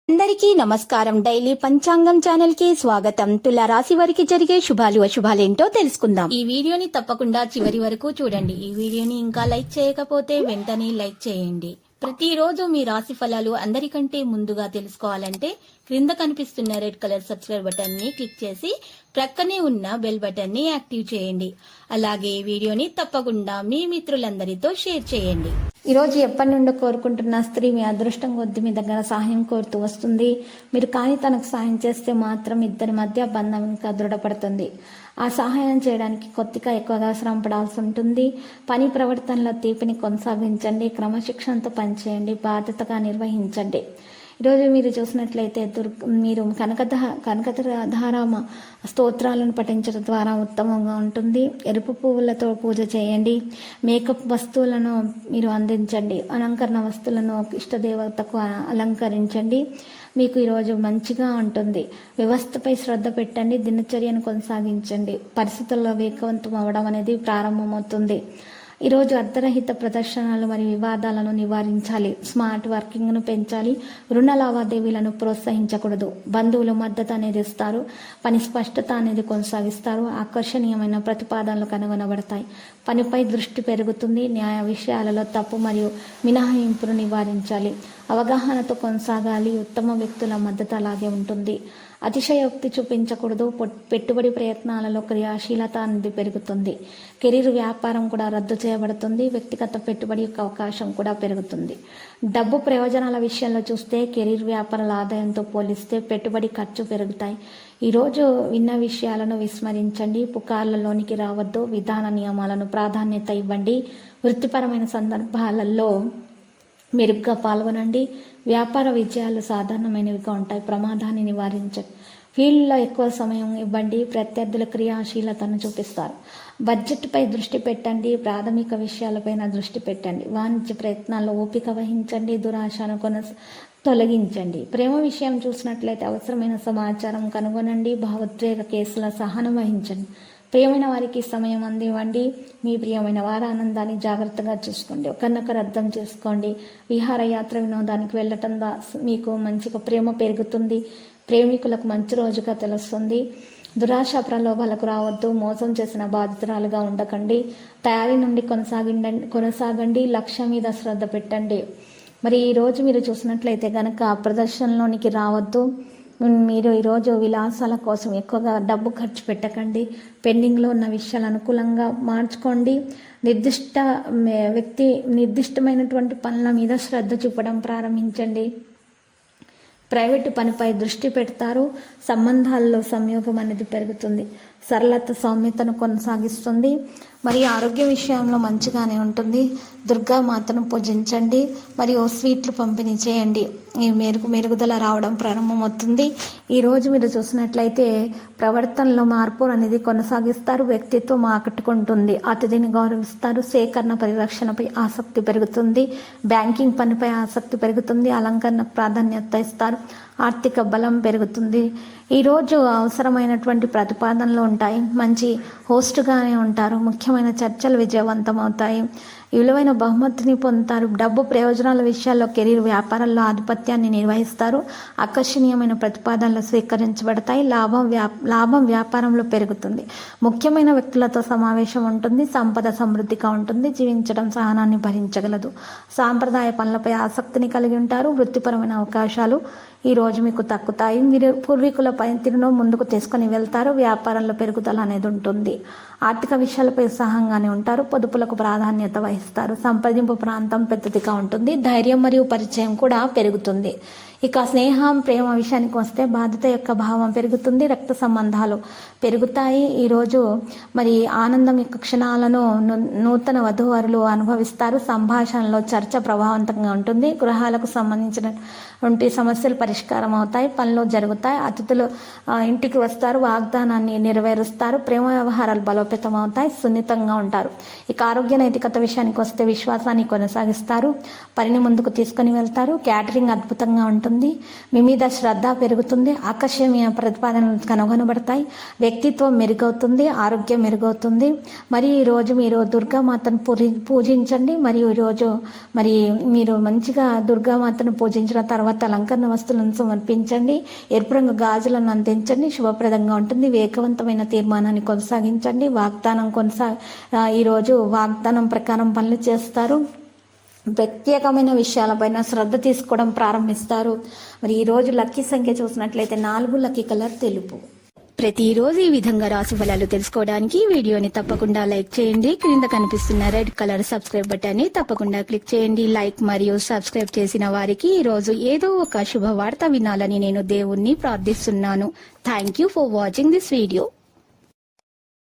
అందరికీ నమస్కారం. డైలీ పంచాంగం ఛానల్ కి స్వాగతం. తుల రాశి వారికి జరిగే శుభాలు అశుభాలేంటో తెలుసుకుందాం. ఈ వీడియోని తప్పకుండా చివరి వరకు చూడండి. ఈ వీడియోని ఇంకా లైక్ చేయకపోతే వెంటనే లైక్ చేయండి. ప్రతిరోజు మీ రాశి ఫలాలు అందరికంటే ముందుగా తెలుసుకోవాలంటే క్రింద కనిపిస్తున్న రెడ్ కలర్ సబ్స్క్రైబ్ బటన్ ని క్లిక్ చేసి ప్రక్కనే ఉన్న బెల్ బటన్ ని యాక్టివ్ చేయండి. అలాగే ఈ వీడియోని తప్పకుండా మీ మిత్రులందరితో షేర్ చేయండి. ఈ రోజు ఎప్పటి నుండో కోరుకుంటున్న స్త్రీ మీ అదృష్టం కొద్ది మీ దగ్గర సహాయం కోరుతూ వస్తుంది. మీరు కానీ తనకు సహాయం చేస్తే మాత్రం ఇద్దరి మధ్య బంధం ఇంకా దృఢపడుతుంది. ఆ సహాయం చేయడానికి కొద్దిగా ఎక్కువగా శ్రమ పడాల్సి ఉంటుంది. పని ప్రవర్తనలో తీపిని కొనసాగించండి. క్రమశిక్షణతో పనిచేయండి. బాధ్యతగా నిర్వహించండి. ఈరోజు మీరు చూసినట్లయితే మీరు కనకధారామ స్తోత్రాలను పఠించడం ద్వారా ఉత్తమంగా ఉంటుంది. ఎరుపు పువ్వులతో పూజ చేయండి. మేకప్ వస్తువులను మీరు అందించండి. అలంకరణ వస్తువులను ఇష్టదేవతకు అలంకరించండి. మీకు ఈరోజు మంచిగా ఉంటుంది. వ్యవస్థపై శ్రద్ధ పెట్టండి. దినచర్యను కొనసాగించండి. పరిస్థితుల్లో వేగవంతం అవ్వడం అనేది ప్రారంభమవుతుంది. ఈరోజు అర్ధరహిత ప్రదర్శనలు మరియు వివాదాలను నివారించాలి. స్మార్ట్ వర్కింగ్ను పెంచాలి. రుణ లావాదేవీలను ప్రోత్సహించకూడదు. బంధువులు మద్దతు అనేది ఇస్తారు. పని స్పష్టత అనేది కొనసాగిస్తారు. ఆకర్షణీయమైన ప్రతిపాదనలు కనుగొనబడతాయి. పనిపై దృష్టి పెరుగుతుంది. న్యాయ విషయాలలో తప్పు మరియు మినహాయింపును నివారించాలి. అవగాహనతో కొనసాగాలి. ఉత్తమ వ్యక్తుల మద్దతు అలాగే ఉంటుంది. అతిశయోక్తి చూపించకూడదు. పెట్టుబడి ప్రయత్నాలలో క్రియాశీలత అనేది పెరుగుతుంది. కెరీర్ వ్యాపారం కూడా రద్దు చేయబడుతుంది. వ్యక్తిగత పెట్టుబడి యొక్క అవకాశం కూడా పెరుగుతుంది. డబ్బు ప్రయోజనాల విషయంలో చూస్తే కెరీర్ వ్యాపారాల ఆదాయంతో పోలిస్తే పెట్టుబడి ఖర్చు పెరుగుతాయి. ఈరోజు విన్న విషయాలను విస్మరించండి. పుకార్లలోనికి రావద్దు. విధాన నియమాలను ప్రాధాన్యత ఇవ్వండి. వృత్తిపరమైన సందర్భాలలో మెరుగ్గా పాల్గొనండి. వ్యాపార విజయాలు సాధారణమైనవిగా ఉంటాయి. ప్రమాదాన్ని నివారించండి. ఫీల్డ్లో ఎక్కువ సమయం ఇవ్వండి. ప్రత్యర్థుల క్రియాశీలతను చూపిస్తారు. బడ్జెట్పై దృష్టి పెట్టండి. ప్రాథమిక విషయాలపైన దృష్టి పెట్టండి. వాణిజ్య ప్రయత్నాల్లో ఓపిక వహించండి. దురాశను తొలగించండి. ప్రేమ విషయం చూసినట్లయితే అవసరమైన సమాచారం కనుగొనండి. భావోద్వేగ కేసుల సహనం వహించండి. ప్రియమైన వారికి సమయం అందివ్వండి. మీ ప్రియమైన వారి ఆనందాన్ని జాగ్రత్తగా చూసుకోండి. ఒకరినొకరు అర్థం చేసుకోండి. విహారయాత్ర వినోదానికి వెళ్ళటం మీకు మంచిగా ప్రేమ పెరుగుతుంది. ప్రేమికులకు మంచి రోజుగా తెలుస్తుంది. దురాశ ప్రలోభాలకు రావద్దు. మోసం చేసిన బాధితురాలుగా ఉండకండి. తయారీ నుండి కొనసాగండి. లక్ష్యం మీద శ్రద్ధ పెట్టండి. మరి ఈరోజు మీరు చూసినట్లయితే కనుక ప్రదర్శనలోనికి రావద్దు. మీరు ఈరోజు విలాసాల కోసం ఎక్కువగా డబ్బు ఖర్చు పెట్టకండి. పెండింగ్లో ఉన్న విషయాలు అనుకూలంగా మార్చుకోండి. నిర్దిష్టమైనటువంటి పనుల మీద శ్రద్ధ చూపడం ప్రారంభించండి. ప్రైవేటు పనిపై దృష్టి పెడతారు. సంబంధాల్లో సంయోగం అనేది పెరుగుతుంది. సరళత సౌమ్యతను కొనసాగిస్తుంది. మరి ఆరోగ్య విషయంలో మంచిగానే ఉంటుంది. దుర్గామాతను పూజించండి. మరియు స్వీట్లు పంపిణీ చేయండి. ఈ మెరుగుదల రావడం ప్రారంభమవుతుంది. ఈరోజు మీరు చూసినట్లయితే ప్రవర్తనలో మార్పు అనేది కొనసాగిస్తారు. వ్యక్తిత్వం ఆకట్టుకుంటుంది. అతిథిని గౌరవిస్తారు. సేకరణ పరిరక్షణపై ఆసక్తి పెరుగుతుంది. బ్యాంకింగ్ పనిపై ఆసక్తి పెరుగుతుంది. అలంకరణ ప్రాధాన్యత ఇస్తారు. ఆర్థిక బలం పెరుగుతుంది. ఈరోజు అవసరమైనటువంటి ప్రతిపాదనలు ఉంటాయి. మంచి హోస్ట్గానే ఉంటారు. ముఖ్యమైన చర్చలు విజయవంతం అవుతాయి. విలువైన బహుమతిని పొందుతారు. డబ్బు ప్రయోజనాల విషయాల్లో కెరీర్ వ్యాపారాల్లో ఆధిపత్యాన్ని నిర్వహిస్తారు. ఆకర్షణీయమైన ప్రతిపాదనలు స్వీకరించబడతాయి. లాభం వ్యాపారంలో పెరుగుతుంది. ముఖ్యమైన వ్యక్తులతో సమావేశం ఉంటుంది. సంపద సమృద్ధిగా ఉంటుంది. జీవించడం సహనాన్ని భరించగలదు. సాంప్రదాయ పనులపై ఆసక్తిని కలిగి ఉంటారు. వృత్తిపరమైన అవకాశాలు ఈరోజు మీకు తక్కుతాయి. మీరు పూర్వీకుల పనితీరును ముందుకు తీసుకొని వెళ్తారు. వ్యాపారంలో పెరుగుదల అనేది ఉంటుంది. ఆర్థిక విషయాలపై ఉత్సాహంగానే ఉంటారు. పొదుపులకు ప్రాధాన్యత వహిస్తారు. సంప్రదింపు ప్రాంతం పెద్దదిగా ఉంటుంది. ధైర్యం మరియు పరిచయం కూడా పెరుగుతుంది. ఇక స్నేహం ప్రేమ విషయానికి వస్తే బాధ్యత యొక్క భావం పెరుగుతుంది. రక్త సంబంధాలు పెరుగుతాయి. ఈరోజు మరి ఆనందం యొక్క క్షణాలను నూతన వధూవరులు అనుభవిస్తారు. సంభాషణలో చర్చ ప్రభావవంతంగా ఉంటుంది. గృహాలకు సంబంధించినటువంటి సమస్యలు పరిష్కారం అవుతాయి. పనులు జరుగుతాయి. అతిథులు ఇంటికి వస్తారు. వాగ్దానాన్ని నెరవేరుస్తారు. ప్రేమ వ్యవహారాలు బలోపేతం అవుతాయి. సున్నితంగా ఉంటారు. ఇక ఆరోగ్య నైతికత విషయానికి వస్తే విశ్వాసాన్ని కొనసాగిస్తారు. పనిని ముందుకు తీసుకొని వెళ్తారు. క్యాటరింగ్ అద్భుతంగా ఉంటుంది. మీ మీద శ్రద్ధ పెరుగుతుంది. ఆకర్షణీయ ప్రతిపాదనలు కనుగొనబడతాయి. వ్యక్తిత్వం మెరుగవుతుంది. ఆరోగ్యం మెరుగవుతుంది. మరి ఈరోజు మీరు దుర్గామాతను పూజించండి. మరియు ఈరోజు మరి మీరు మంచిగా దుర్గామాతను పూజించిన తర్వాత తర్వాత అలంకరణ వస్తువులను సమర్పించండి. ఎరుపు రంగు గాజులను అందించండి. శుభప్రదంగా ఉంటుంది. వేగవంతమైన తీర్మానాన్ని కొనసాగించండి. ఈరోజు వాగ్దానం ప్రకారం పనులు చేస్తారు. ప్రత్యేకమైన విషయాలపైన శ్రద్ధ తీసుకోవడం ప్రారంభిస్తారు. మరి ఈ రోజు లక్కీ సంఖ్య చూసినట్లయితే 4, లక్కీ కలర్ తెలుపు. ప్రతిరోజు ఈ విధంగా రాశి ఫలాలు తెలుసుకోవడానికి వీడియోని తప్పకుండా లైక్ చేయండి. క్రింద కనిపిస్తున్న రెడ్ కలర్ సబ్స్క్రైబ్ బటన్ ని తప్పకుండా క్లిక్ చేయండి. లైక్ మరియు సబ్స్క్రైబ్ చేసిన వారికి ఈ రోజు ఏదో ఒక శుభవార్త వినాలని నేను దేవుణ్ణి ప్రార్థిస్తున్నాను. Thank you for watching this video.